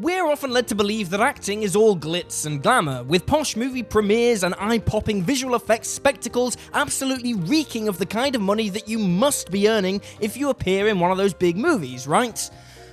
We're often led to believe that acting is all glitz and glamour, with posh movie premieres and eye-popping visual effects spectacles absolutely reeking of the kind of money that you must be earning if you appear in one of those big movies, right?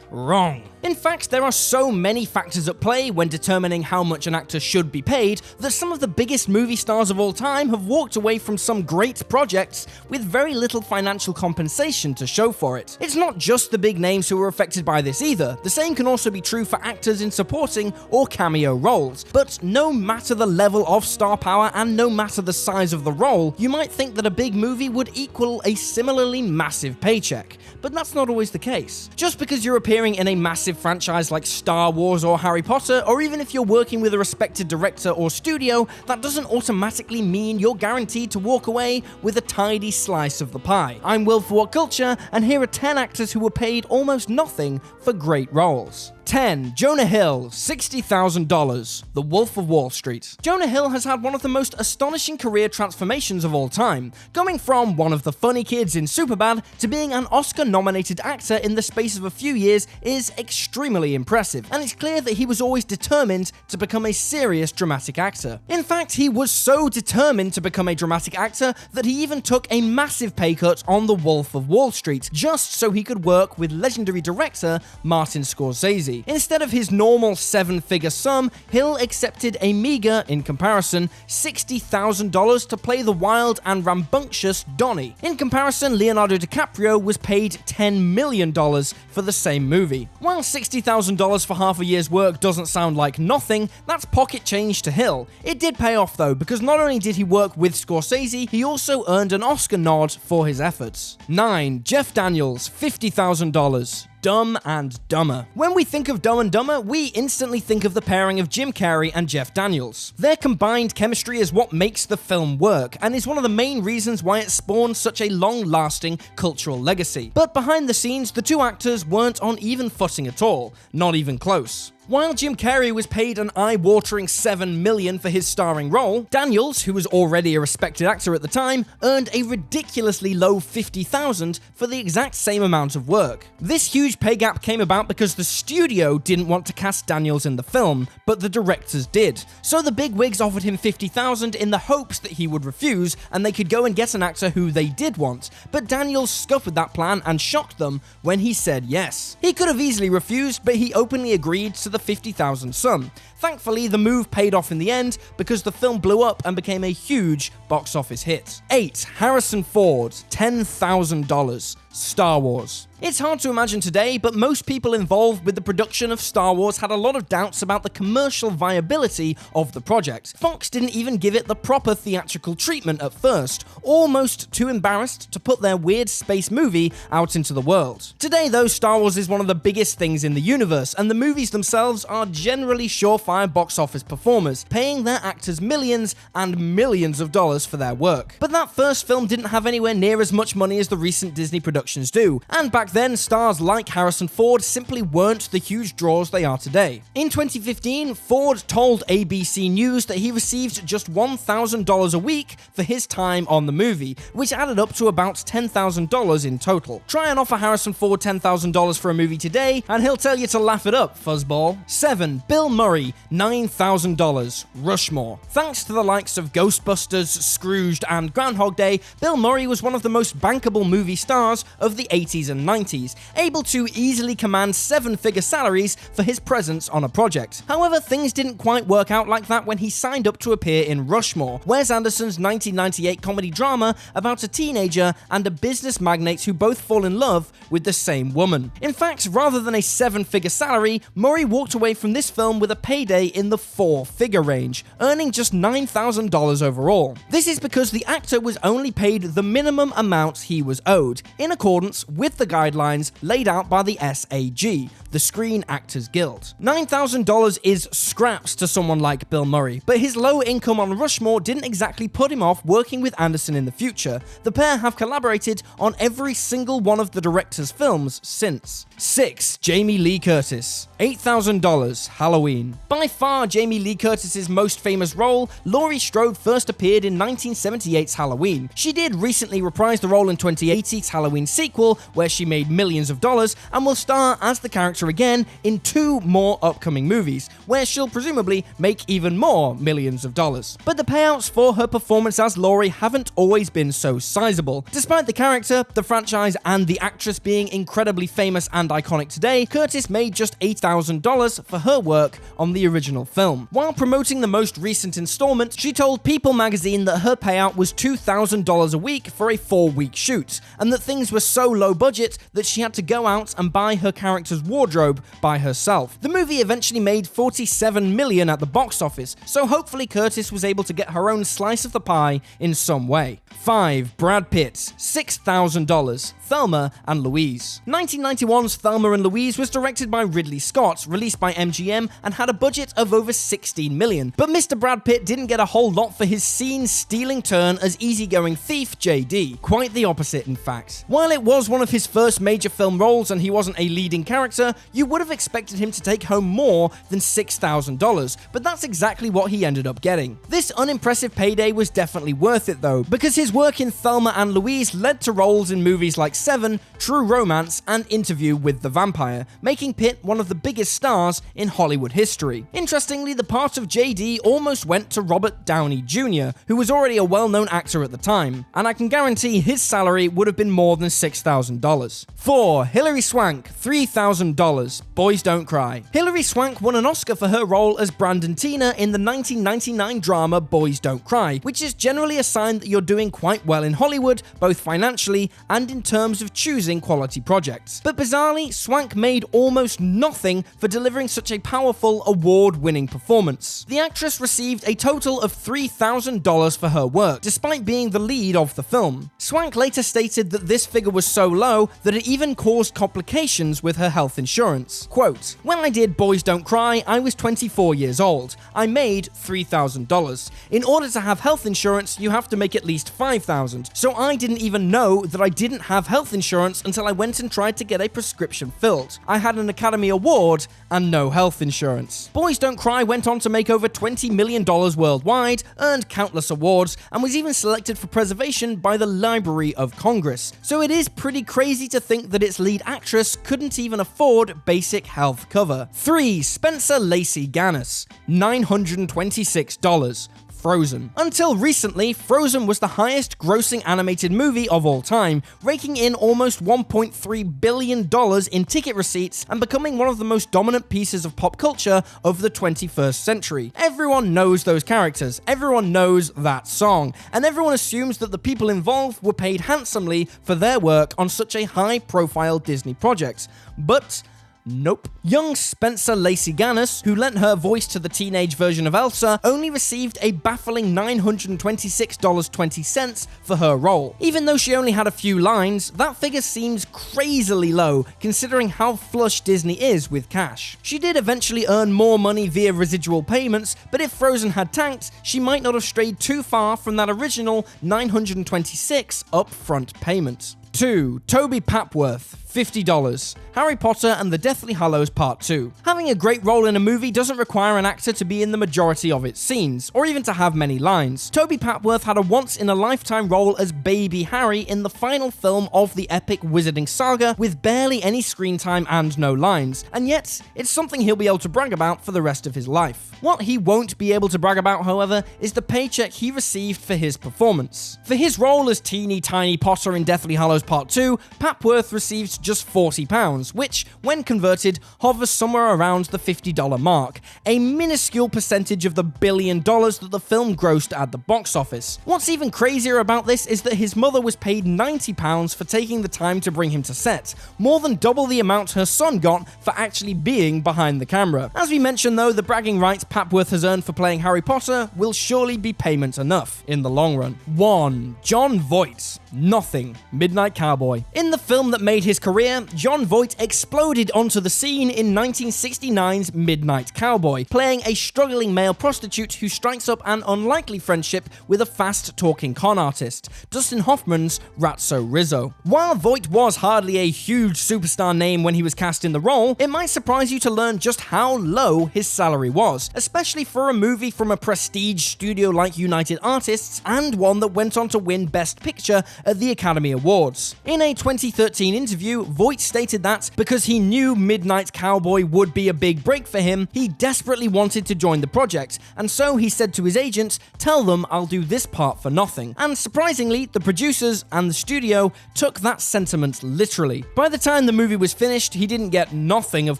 Wrong. In fact, there are so many factors at play when determining how much an actor should be paid that some of the biggest movie stars of all time have walked away from some great projects with very little financial compensation to show for it. It's not just the big names who are affected by this either. The same can also be true for actors in supporting or cameo roles. But no matter the level of star power and no matter the size of the role, you might think that a big movie would equal a similarly massive paycheck. But that's not always the case. Just because you're appearing in a massive franchise like Star Wars or Harry Potter, or even if you're working with a respected director or studio, that doesn't automatically mean you're guaranteed to walk away with a tidy slice of the pie. I'm Will for What Culture, and here are 10 actors who were paid almost nothing for great roles. 10. Jonah Hill, $60,000, The Wolf of Wall Street. Jonah Hill has had one of the most astonishing career transformations of all time, going from one of the funny kids in Superbad to being an Oscar-nominated actor in the space of a few years is extremely impressive, and it's clear that he was always determined to become a serious dramatic actor. In fact, he was so determined to become a dramatic actor that he even took a massive pay cut on The Wolf of Wall Street, just so he could work with legendary director Martin Scorsese. Instead of his normal 7-figure sum, Hill accepted a meager, in comparison, $60,000 to play the wild and rambunctious Donnie. In comparison, Leonardo DiCaprio was paid $10 million for the same movie. While $60,000 for half a year's work doesn't sound like nothing, that's pocket change to Hill. It did pay off though, because not only did he work with Scorsese, he also earned an Oscar nod for his efforts. 9. Jeff Daniels, $50,000. Dumb and Dumber. When we think of Dumb and Dumber, we instantly think of the pairing of Jim Carrey and Jeff Daniels. Their combined chemistry is what makes the film work, and is one of the main reasons why it spawned such a long-lasting cultural legacy. But behind the scenes, the two actors weren't on even footing at all, not even close. While Jim Carrey was paid an eye-watering $7 million for his starring role, Daniels, who was already a respected actor at the time, earned a ridiculously low $50,000 for the exact same amount of work. This huge pay gap came about because the studio didn't want to cast Daniels in the film, but the directors did. So the bigwigs offered him $50,000 in the hopes that he would refuse, and they could go and get an actor who they did want. But Daniels scuppered that plan and shocked them when he said yes. He could have easily refused, but he openly agreed to the $50,000 sum. Thankfully, the move paid off in the end because the film blew up and became a huge box office hit. 8. Harrison Ford, $10,000. Star Wars. It's hard to imagine today, but most people involved with the production of Star Wars had a lot of doubts about the commercial viability of the project. Fox didn't even give it the proper theatrical treatment at first, almost too embarrassed to put their weird space movie out into the world. Today though, Star Wars is one of the biggest things in the universe, and the movies themselves are generally surefire box office performers, paying their actors millions and millions of dollars for their work. But that first film didn't have anywhere near as much money as the recent Disney productions do, and back then, stars like Harrison Ford simply weren't the huge draws they are today. In 2015, Ford told ABC News that he received just $1,000 a week for his time on the movie, which added up to about $10,000 in total. Try and offer Harrison Ford $10,000 for a movie today, and he'll tell you to laugh it up, fuzzball. 7. Bill Murray, $9,000. Rushmore. Thanks to the likes of Ghostbusters, Scrooged, and Groundhog Day, Bill Murray was one of the most bankable movie stars of the 80s and 90s, able to easily command 7-figure salaries for his presence on a project. However, things didn't quite work out like that when he signed up to appear in Rushmore, Wes Anderson's 1998 comedy drama about a teenager and a business magnate who both fall in love with the same woman. In fact, rather than a 7-figure salary, Murray walked away from this film with a payday in the 4-figure range, earning just $9,000 overall. This is because the actor was only paid the minimum amount he was owed, in accordance with the guidelines laid out by the SAG, the Screen Actors Guild. $9,000 is scraps to someone like Bill Murray, but his low income on Rushmore didn't exactly put him off working with Anderson in the future. The pair have collaborated on every single one of the director's films since. 6. Jamie Lee Curtis, $8,000. Halloween. By far Jamie Lee Curtis's most famous role, Laurie Strode first appeared in 1978's Halloween. She did recently reprise the role in 2080's Halloween sequel where she made millions of dollars, and will star as the character again in 2 more upcoming movies, where she'll presumably make even more millions of dollars. But the payouts for her performance as Laurie haven't always been so sizable. Despite the character, the franchise, and the actress being incredibly famous and iconic today, Curtis made just $8,000 for her work on the original film. While promoting the most recent installment, she told People magazine that her payout was $2,000 a week for a 4-week shoot, and that things were so low budget that she had to go out and buy her character's wardrobe by herself. The movie eventually made $47 million at the box office, so hopefully Curtis was able to get her own slice of the pie in some way. 5. Brad Pitt, $6,000. Thelma and Louise. 1991's Thelma and Louise was directed by Ridley Scott, released by MGM, and had a budget of over $16 million. But Mr. Brad Pitt didn't get a whole lot for his scene-stealing turn as easygoing thief JD. Quite the opposite, in fact. While it was one of his first major film roles and he wasn't a leading character, you would have expected him to take home more than $6,000, but that's exactly what he ended up getting. This unimpressive payday was definitely worth it though, because his work in Thelma and Louise led to roles in movies like Seven, True Romance, and Interview with the Vampire, making Pitt one of the biggest stars in Hollywood history. Interestingly, the part of JD almost went to Robert Downey Jr., who was already a well-known actor at the time, and I can guarantee his salary would have been more than $6,000. 4. Hilary Swank, $3,000. Boys Don't Cry. Hilary Swank won an Oscar for her role as Brandon Teena in the 1999 drama Boys Don't Cry, which is generally a sign that you're doing quite well in Hollywood, both financially and in terms of choosing quality projects. But bizarrely, Swank made almost nothing for delivering such a powerful, award-winning performance. The actress received a total of $3,000 for her work, despite being the lead of the film. Swank later stated that this figure was so low that it even caused complications with her health insurance. Quote, "When I did Boys Don't Cry, I was 24 years old. I made $3,000. In order to have health insurance, you have to make at least $5,000. So I didn't even know that I didn't have health insurance until I went and tried to get a prescription filled. I had an Academy Award and no health insurance." Boys Don't Cry went on to make over $20 million worldwide, earned countless awards, and was even selected for preservation by the Library of Congress. So it is pretty crazy to think that its lead actress couldn't even afford basic health cover. 3. Spencer Lacey Ganus, $926. Frozen. Until recently, Frozen was the highest grossing animated movie of all time, raking in almost $1.3 billion in ticket receipts and becoming one of the most dominant pieces of pop culture of the 21st century. Everyone knows those characters, everyone knows that song, and everyone assumes that the people involved were paid handsomely for their work on such a high-profile Disney project. But nope. Young Spencer Lacey Ganus, who lent her voice to the teenage version of Elsa, only received a baffling $926.20 for her role. Even though she only had a few lines, that figure seems crazily low considering how flush Disney is with cash. She did eventually earn more money via residual payments, but if Frozen had tanked, she might not have strayed too far from that original $926 upfront payment. 2. Toby Papworth, $50. Harry Potter and the Deathly Hallows Part 2. Having a great role in a movie doesn't require an actor to be in the majority of its scenes, or even to have many lines. Toby Papworth had a once-in-a-lifetime role as Baby Harry in the final film of the epic Wizarding saga, with barely any screen time and no lines, and yet, it's something he'll be able to brag about for the rest of his life. What he won't be able to brag about, however, is the paycheck he received for his performance. For his role as teeny tiny Potter in Deathly Hallows Part 2, Papworth received just £40, which, when converted, hovers somewhere around the $50 mark, a minuscule percentage of the $1 billion that the film grossed at the box office. What's even crazier about this is that his mother was paid £90 for taking the time to bring him to set, more than double the amount her son got for actually being behind the camera. As we mentioned though, the bragging rights Papworth has earned for playing Harry Potter will surely be payment enough in the long run. 1. Jon Voight, Nothing, Midnight Cowboy. In the film that made his career career, Jon Voight exploded onto the scene in 1969's Midnight Cowboy, playing a struggling male prostitute who strikes up an unlikely friendship with a fast-talking con artist, Dustin Hoffman's Ratso Rizzo. While Voight was hardly a huge superstar name when he was cast in the role, it might surprise you to learn just how low his salary was, especially for a movie from a prestige studio like United Artists, and one that went on to win Best Picture at the Academy Awards. In a 2013 interview, Voight stated that because he knew Midnight Cowboy would be a big break for him, he desperately wanted to join the project, and so he said to his agent, "Tell them I'll do this part for nothing." And surprisingly, the producers and the studio took that sentiment literally. By the time the movie was finished, he didn't get nothing, of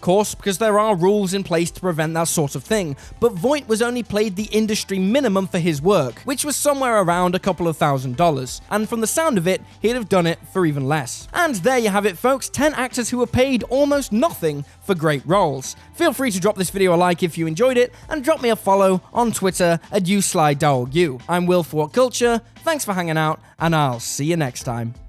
course, because there are rules in place to prevent that sort of thing, but Voight was only paid the industry minimum for his work, which was somewhere around a couple of $1,000s, and from the sound of it, he'd have done it for even less. And there you have it, folks, 10 actors who were paid almost nothing for great roles. Feel free to drop this video a like if you enjoyed it, and drop me a follow on Twitter at YouSlyDogU. I'm Will for What Culture, thanks for hanging out, and I'll see you next time.